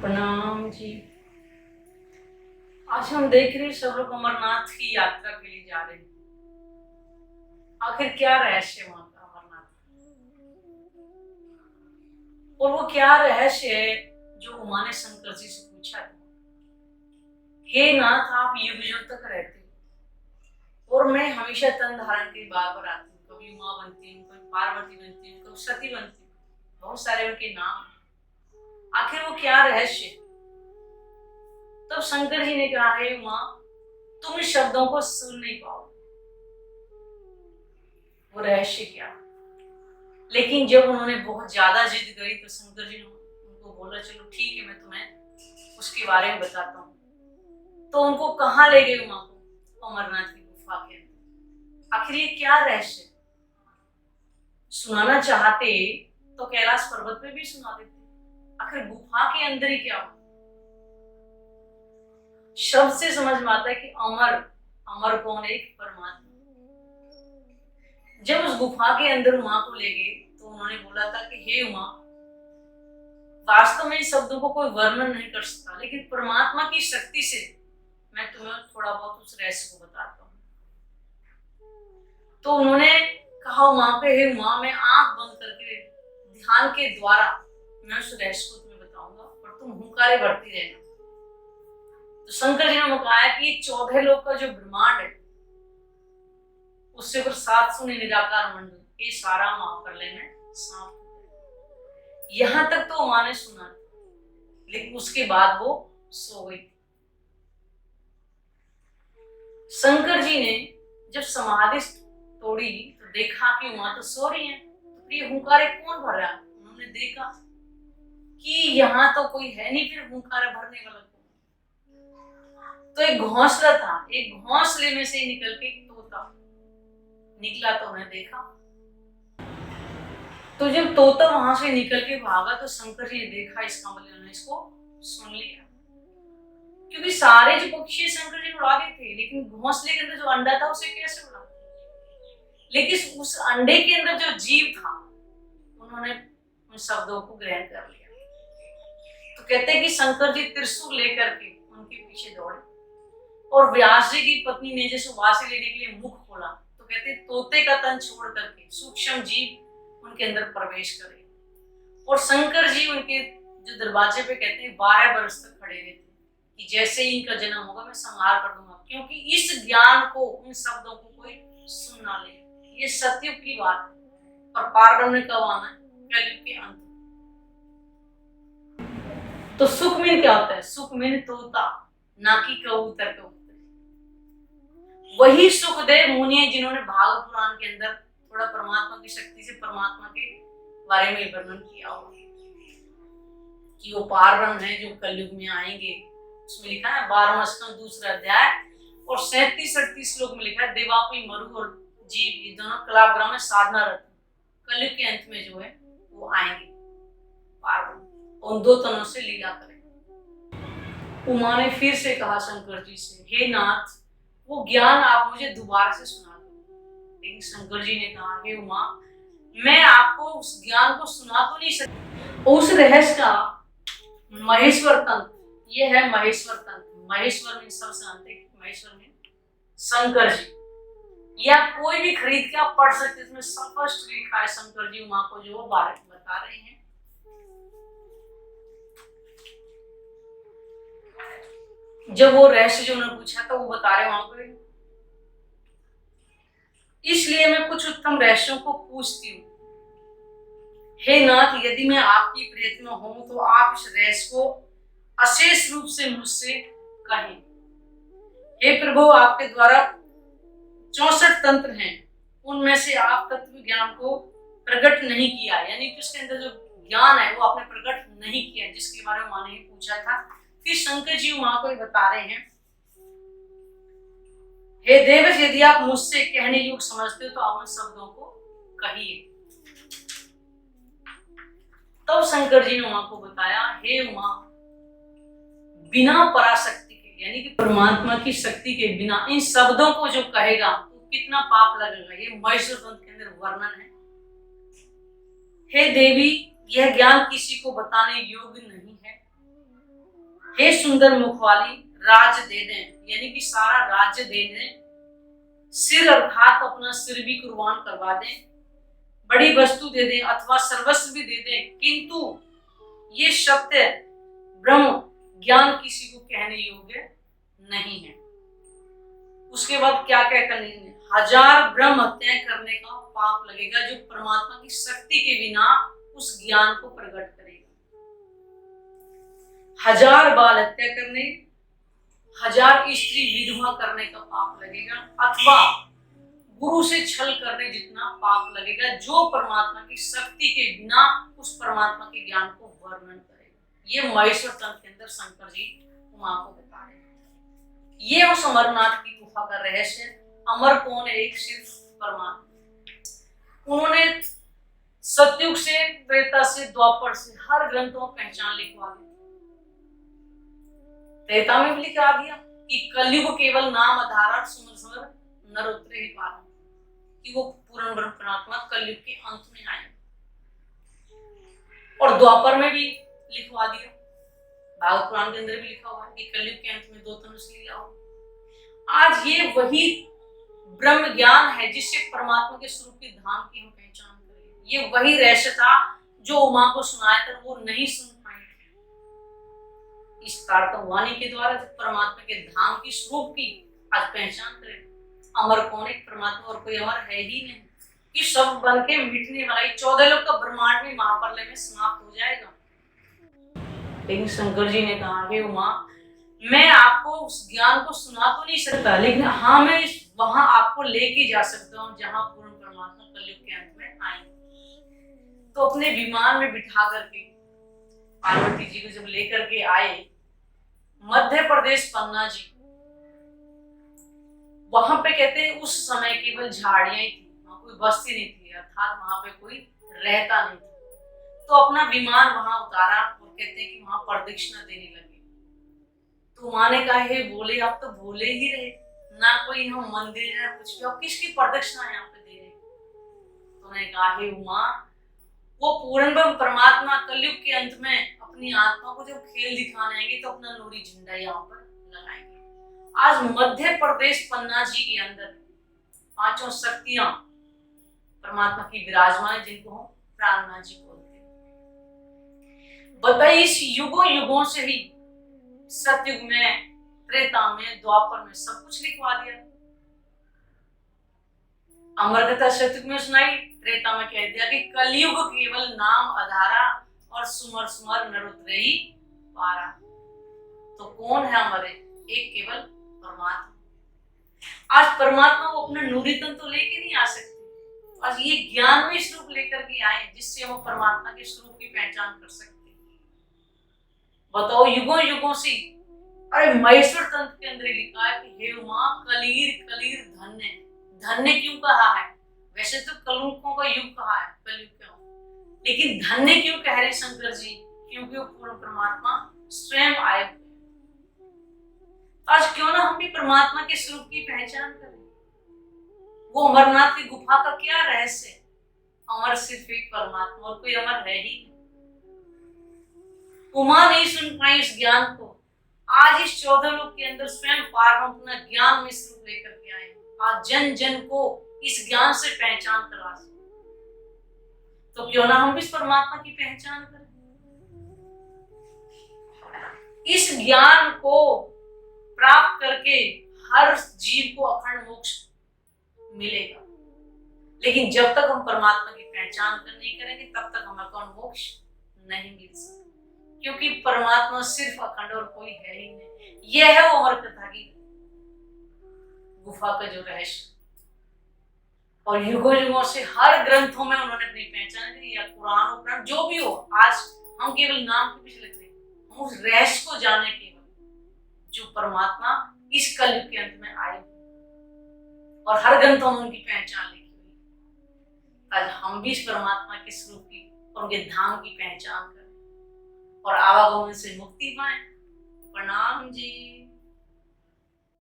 प्रणाम जी। आज हम देख रहे हैं सब लोग अमरनाथ की यात्रा के लिए जा रहे हैं। आखिर क्या रहस्य है वहां का अमरनाथ, और वो क्या रहस्य है जो उमा ने शंकर जी से पूछा था। हे नाथ, आप युग युग तक रहते हो और मैं हमेशा तन धारण के बार बार आती हूँ। कभी उमा बनती हूँ, कभी पार्वती बनती हूँ, कभी सती बनती हूँ। बहुत सारे उनके नाम हैं। आखिर वो क्या रहस्य है? तब शंकर जी ने कहा, हे उमा, तुम इस शब्दों को सुन नहीं पाओगे। वो रहस्य क्या? लेकिन जब उन्होंने बहुत ज्यादा जिद करी तो शंकर जी ने उनको बोला, चलो ठीक है, मैं तुम्हें उसके बारे में बताता हूँ। तो उनको कहाँ ले गए उमा को? अमरनाथ की गुफा के अंदर। आखिर ये क्या रहस्य? सुनाना चाहते तो कैलाश पर्वत पे भी सुना देते, आखिर गुफा के अंदर ही क्या हो? शब्द से समझ में आता है कि अमर अमर कौन है? एक परमात्मा। जब उस गुफा के अंदर उमा को ले गए तो उन्होंने बोला था कि हे उमा, वास्तव में इन शब्दों को कोई वर्णन नहीं कर सकता, लेकिन परमात्मा की शक्ति से मैं तुम्हें थोड़ा बहुत उस रहस्य को बताता हूँ। तो उन्होंने कहा उमा पे, हे उमा, मैं आंख बंद करके ध्यान के द्वारा मैं उस रहस्य को तुम्हें बताऊंगा, और तुम हुंकारे भरती रहना। तो शंकर जी ने बताया कि 14 लोक का जो ब्रह्मांड है, उससे ऊपर 700 निराकार मंडल, ये सारा महाप्रलय में समाप्त हो गया। यहां तक तो उमा ने सुना, लेकिन उसके बाद वो सो गई। शंकर जी ने जब समाधि तोड़ी तो देखा कि उमा तो सो रही है, तो ये हुंकारे कौन भर रहा है? उन्होंने देखा कि यहाँ तो कोई है नहीं, फिर हुंकारा भरने वाला कौन? तो एक घोंसला था, एक घोंसले में से निकल के एक तोता निकला, तो उन्हें देखा। तो जब तोता वहां से निकल के भागा तो शंकर जी ने देखा, इसका मतलब उन्होंने इसको सुन लिया। क्योंकि सारे जो पक्षी शंकर जी उड़ा गए थे, लेकिन घोंसले के अंदर जो अंडा था उसे कैसे उड़ा? लेकिन उस अंडे के अंदर जो जीव था, उन्होंने उन शब्दों को ग्रहण कर लिया। तो कहते हैं कि शंकर जी त्रिशूल लेकर के उनके पीछे दौड़े, और व्यास जी की पत्नी ने जैसे वासी लेने के लिए मुख खोला, तो कहते हैं तोते का तन छोड़ करके सूक्ष्म जीव उनके अंदर प्रवेश करे। और शंकर जी उनके जो दरवाजे पे कहते हैं 12 वर्ष तक खड़े रहते कि जैसे ही इनका जन्म होगा मैं संहार कर दूंगा, क्योंकि इस ज्ञान को, इन शब्दों को कोई सुन ना ले। ये सतयुग की बात है, और पारब्रह्म ने कब आना है? कलयुग के अंत। तो सुखमीन क्या होता है? सुखमीन तोता, ना कि कबूतर। वही सुखदेव मुनि है जिन्होंने भागवत पुराण के अंदर थोड़ा परमात्मा की शक्ति से परमात्मा के बारे में वर्णन किया हुआ कि वो पारब्रह्म है जो कलयुग में आएंगे। उसमें लिखा है 12वां स्कंद 2रा अध्याय और 37-38 श्लोक में लिखा है, देवापी मरु और जीव ये दोनों कलाग्राम में साधना रत कलयुग के अंत में जो है वो आएंगे पारब्रह्म, उन 2 तनों से लीला करेंगे। उमा ने फिर से कहा शंकर जी से, हे नाथ, वो ज्ञान आप मुझे दोबारा से सुना दो। लेकिन शंकर जी ने कहा, हे उमा, मैं आपको उस ज्ञान को सुना तो नहीं सकता। उस रहस्य का महेश्वर तंत्र, ये है महेश्वर तंत्र। महेश्वर में सब जानते हैं, महेश्वर में शंकर जी, या कोई भी खरीद के आप पढ़ सकते, इसमें स्पष्ट लिखा है शंकर जी उमा को जो बारे में बता रहे हैं। जब वो रहस्य जो उन्होंने पूछा था वो बता रहे वहां पर, इसलिए मैं कुछ उत्तम रहस्यों को पूछती हूँ। हे नाथ, यदि मैं आपकी प्रियतमा हूं तो आप इस रहस्य को अशेष रूप से मुझसे कहें। हे प्रभु, आपके द्वारा 64 तंत्र हैं, उनमें से आप तत्व ज्ञान को प्रकट नहीं किया, यानी कि उसके अंदर जो ज्ञान है वो आपने प्रकट नहीं किया, जिसके बारे में माँ ने पूछा था। फिर शंकर जी माँ को बता रहे हैं, हे देवश, यदि आप मुझसे कहने योग्य समझते हो तो आप उन शब्दों को कहिए। तब शंकर जी ने उमा को बताया, हे उमा, बिना पराशक्ति के, यानी कि परमात्मा की शक्ति के बिना इन शब्दों को जो कहेगा तो कितना पाप लगेगा, ये महेश्वर तंत्र के अंदर वर्णन है। हे देवी, यह ज्ञान किसी को बताने योग्य नहीं है, हे सुंदर मुख वाली, राज दे दें, यानी कि सारा राज्य दे दें, सिर अर्थात अपना सिर भी कुर्बान करवा दें, बड़ी वस्तु दे दें अथवा सर्वस्व भी दे दें, किंतु ये सत्य ब्रह्म ज्ञान किसी को कहने योग्य नहीं है। उसके बाद क्या क्या करने, 1000 ब्रह्म हत्याएं करने का पाप लगेगा जो परमात्मा की शक्ति के बिना उस ज्ञान को प्रकट करेगा। 1000 बाल हत्या करने, 1000 स्त्री विधवा करने का पाप लगेगा, अथवा गुरु से छल करने जितना पाप लगेगा जो परमात्मा की शक्ति के बिना उस परमात्मा के ज्ञान को वर्णन करेगा। ये महेश्वर तंत्र के अंदर शंकर जी उमा को बता रहे हैं। ये उस अमरनाथ की गुफा का रहस्य। अमर कौन है? एक सिर्फ परमात्मा। उन्होंने सतयुग से, त्रेता से, द्वापर से हर ग्रंथों में पहचान लिखवा दी। त्रेता में भी लिखा दिया कि कलयुग केवल नाम आधार सुमर सुमर नर उतरे ही पार, कि वो पूर्ण ब्रह्म परमात्मा कलयुग के अंत में आए। और द्वापर में भी लिखवा दिया, भागवत पुराण के अंदर भी लिखा हुआ है कि कलयुग के अंत में 2 धनुष लीला हो। आज ये वही ब्रह्म ज्ञान है जिससे परमात्मा के स्वरूप के धाम की हम पहचान करें। ये वही रहस्य था जो उमा को सुनाया था, वो नहीं सुन पाए। इस तारतम वाणी के द्वारा परमात्मा के धाम की स्वरूप की आज पहचान करें। अमर कौन है? परमात्मा, और कोई अमर है ही नहीं कि सब बन के मिटने वाला। 14 लोग का ब्रह्मांड में महाप्रलय में समाप्त हो जाएगा। लेकिन शंकर जी ने कहा, हे उमा, मैं आपको उस ज्ञान को सुना तो नहीं सकता, लेकिन हाँ मैं वहां आपको लेके जा सकता हूँ जहां पूर्ण परमात्मा कलयुग के अंत में आए। तो अपने विमान में बिठा करके पार्वती जी को जब लेकर के आए मध्य प्रदेश पन्ना जी, वहां पे कहते हैं उस समय केवल झाड़ियां ही थी, वहां कोई बस्ती नहीं थी, अर्थात वहां पे कोई रहता नहीं था। तो अपना विमान वहां उतारा और कहते हैं कि वहां प्रदक्षिणा देने लगे। तो माँ ने कहा, हे बोले, आप तो बोले ही रहे ना, कोई हम मंदिर है कुछ भी, आप किसकी प्रदक्षिणा यहाँ पे दे रहे? तो उन्होंने कहा, हे उमा, वो पूर्ण ब्रह्म परमात्मा कलयुग के अंत में अपनी आत्मा को जब खेल दिखाने आएंगे तो अपना नूरी झंडा यहाँ पर लगाएंगे। आज मध्य प्रदेश पन्ना जी के अंदर 5 शक्तियां परमात्मा की विराजमान, जिनको हम प्राणनाथ जी बोलते हैं। बताइए, इस युगों युगों से ही सतयुग में, त्रेता में, द्वापर में सब कुछ लिखवा दिया। अमर कथा सतयुग में सुनाई, त्रेता में कह दिया कि कलयुग केवल नाम आधारा और सुमर सुमर नर उतरे ही पारा। तो कौन है हमारे? एक केवल परमात्मा। आज परमात्मा वो अपना नूरी तन तो लेके नहीं आ सकते, आज ये ज्ञान में स्वरूप लेकर के आए जिससे हम परमात्मा के स्वरूप की पहचान कर सकते। बताओ, युगों युगों से, अरे महेश्वर तंत्र के अंदर लिखा है कि हे उमा, कलीर कलीर धन्य। धन्य क्यों कहा है? वैसे तो कलयुगों का युग कहा है, कलयुग क्यों, लेकिन धन्य क्यों कह रहे शंकर जी? क्योंकि वो पूर्ण परमात्मा स्वयं आए। आज क्यों ना हम भी परमात्मा के स्वरूप की पहचान करें। वो अमरनाथ की गुफा का क्या रहस्य है? अमर सिर्फ एक परमात्मा, और कोई अमर है ही नहीं। उमा नहीं सुन पाई इस ज्ञान को। आज इस 14 लोक के अंदर स्वयं पार्वती अपना ज्ञान में स्वरूप लेकर के आए। आज जन जन को इस ज्ञान से पहचान करा सके। तो क्यों ना हम भी इस परमात्मा की पहचान करें। इस ज्ञान को प्राप्त करके हर जीव को अखंड मोक्ष मिलेगा, लेकिन जब तक हम परमात्मा की पहचान नहीं करेंगे तब तक हमारा मोक्ष नहीं मिल सकता, क्योंकि परमात्मा सिर्फ अखंड और कोई है ही नहीं। यह है वो अमर कथा की गुफा का जो रहस्य। और युगों युगों से हर ग्रंथों में उन्होंने अपनी पहचान करी, या कुरान उपरान जो भी हो। आज हम केवल नाम के पीछे लग रहे, हम उस रहस्य को जाने केवल जो परमात्मा इस कलयुग के अंत में आए, और हर ग्रंथों में उनकी पहचान लिखी हुई। आज हम भी इस परमात्मा के स्वरूप की और उनके धाम की पहचान करें और आवागमन से मुक्ति पाएं। प्रणाम जी।